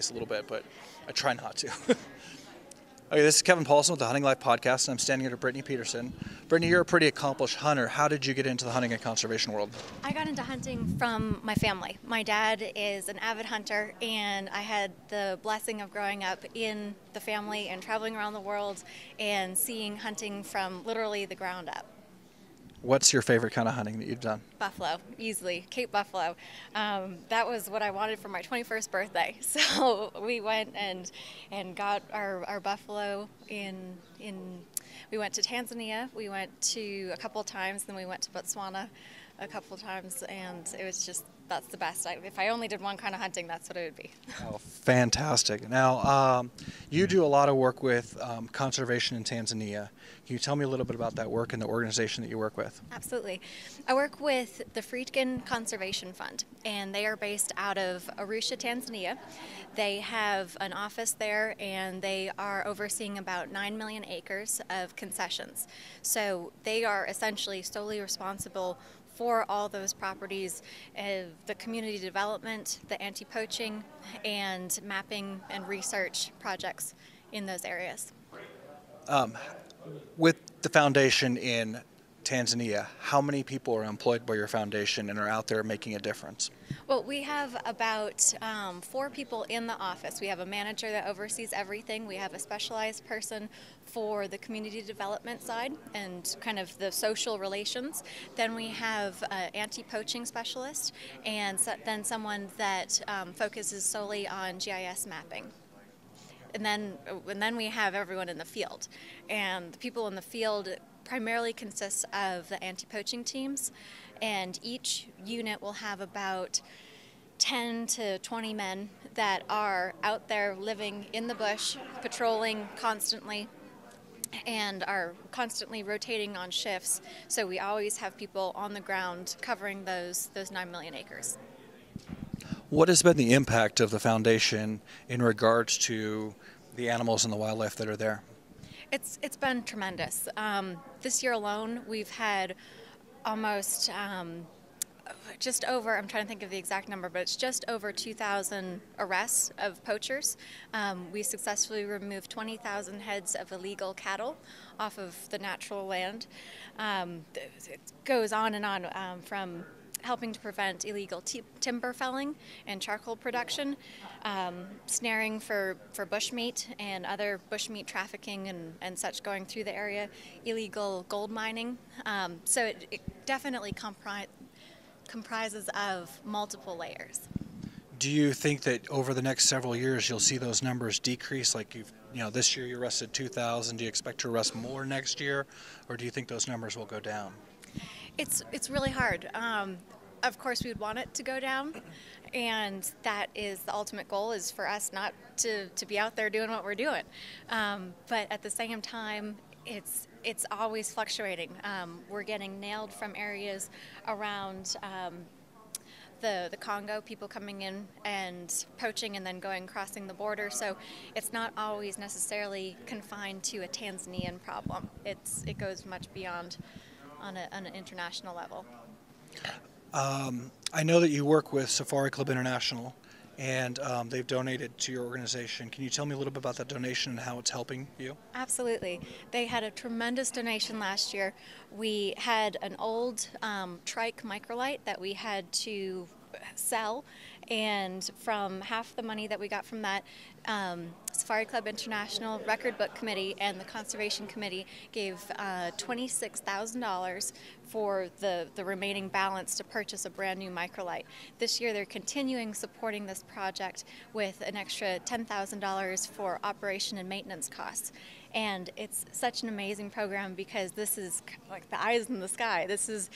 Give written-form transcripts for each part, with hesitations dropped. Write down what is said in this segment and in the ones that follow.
face a little bit, but I try not to. Okay, this is Kevin Paulson with the Hunting Life podcast, and I'm standing here with Brittany Peterson. Brittany, you're a pretty accomplished hunter. How did you get into the hunting and conservation world? I got into hunting from my family. My dad is an avid hunter, and I had the blessing of growing up in the family and traveling around the world and seeing hunting from literally the ground up. What's your favorite kind of hunting that you've done? Buffalo, easily, Cape Buffalo. That was what I wanted for my 21st birthday. So we went and got our buffalo we went to Tanzania, we went to a couple of times, then we went to Botswana a couple of times, and it was just, that's the best. If I only did one kind of hunting, that's what it would be. Oh, fantastic. Now, you do a lot of work with conservation in Tanzania. Can you tell me a little bit about that work and the organization that you work with? Absolutely. I work with the Friedkin Conservation Fund, and they are based out of Arusha, Tanzania. They have an office there, and they are overseeing about 9 million acres of concessions. So they are essentially solely responsible for all those properties, the community development, the anti-poaching, and mapping and research projects in those areas. With the foundation in Tanzania, how many people are employed by your foundation and are out there making a difference? Well, we have about 4 people in the office. We have a manager that oversees everything. We have a specialized person for the community development side and kind of the social relations. Then we have an anti-poaching specialist, and then someone that focuses solely on GIS mapping. And then we have everyone in the field. And the people in the field primarily consist of the anti-poaching teams, and each unit will have about 10 to 20 men that are out there living in the bush, patrolling constantly, and are constantly rotating on shifts. So we always have people on the ground covering those 9 million acres. What has been the impact of the foundation in regards to the animals and the wildlife that are there? It's been tremendous. This year alone, we've had almost just over, I'm trying to think of the exact number, but it's just over 2,000 arrests of poachers. We successfully removed 20,000 heads of illegal cattle off of the natural land. It goes on and on, from helping to prevent illegal timber felling and charcoal production, snaring for bushmeat and other bushmeat trafficking and such going through the area, illegal gold mining. So it definitely comprises of multiple layers. Do you think that over the next several years you'll see those numbers decrease? Like this year you arrested 2,000. Do you expect to arrest more next year, or do you think those numbers will go down? It's really hard. Of course, we'd want it to go down, and that is the ultimate goal, is for us not to be out there doing what we're doing. But at the same time, it's always fluctuating. We're getting nailed from areas around the Congo, people coming in and poaching and then crossing the border. So it's not always necessarily confined to a Tanzanian problem. It goes much beyond on an international level. I know that you work with Safari Club International, and they've donated to your organization. Can you tell me a little bit about that donation and how it's helping you? Absolutely. They had a tremendous donation last year. We had an old trike microlight that we had to sell, and from half the money that we got from that, Safari Club International Record Book Committee and the Conservation Committee gave $26,000 for the remaining balance to purchase a brand new microlight. This year they're continuing supporting this project with an extra $10,000 for operation and maintenance costs. And it's such an amazing program because this is like the eyes in the sky. This is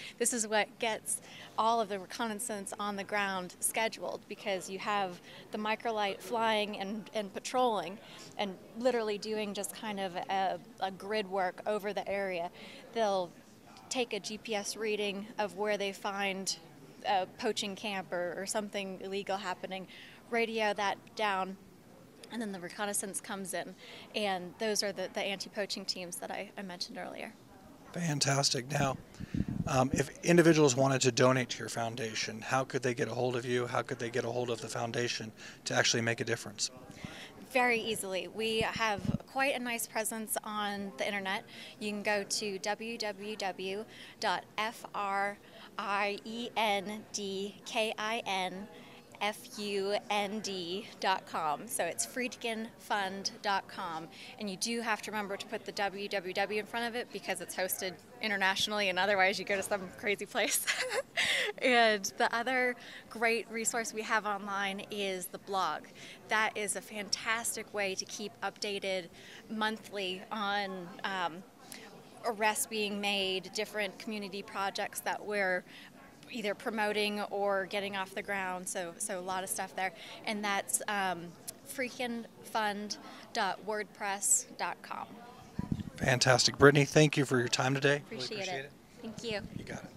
what gets all of the reconnaissance on the ground scheduled, because you have the microlight flying and patrolling and literally doing just kind of a grid work over the area. They'll take a GPS reading of where they find a poaching camp or something illegal happening, radio that down, and then the reconnaissance comes in, and those are the anti-poaching teams that I mentioned earlier. Fantastic. Now, If individuals wanted to donate to your foundation, how could they get a hold of you? How could they get a hold of the foundation to actually make a difference? Very easily. We have quite a nice presence on the internet. You can go to www.friedkinfund.com. So it's friedkinfund.com. And you do have to remember to put the www in front of it because it's hosted internationally, and otherwise you go to some crazy place. And the other great resource we have online is the blog. That is a fantastic way to keep updated monthly on arrests being made, different community projects that we're either promoting or getting off the ground. So a lot of stuff there. And that's freakinfund.wordpress.com. Fantastic. Brittany, thank you for your time today. Appreciate it. Thank you. You got it.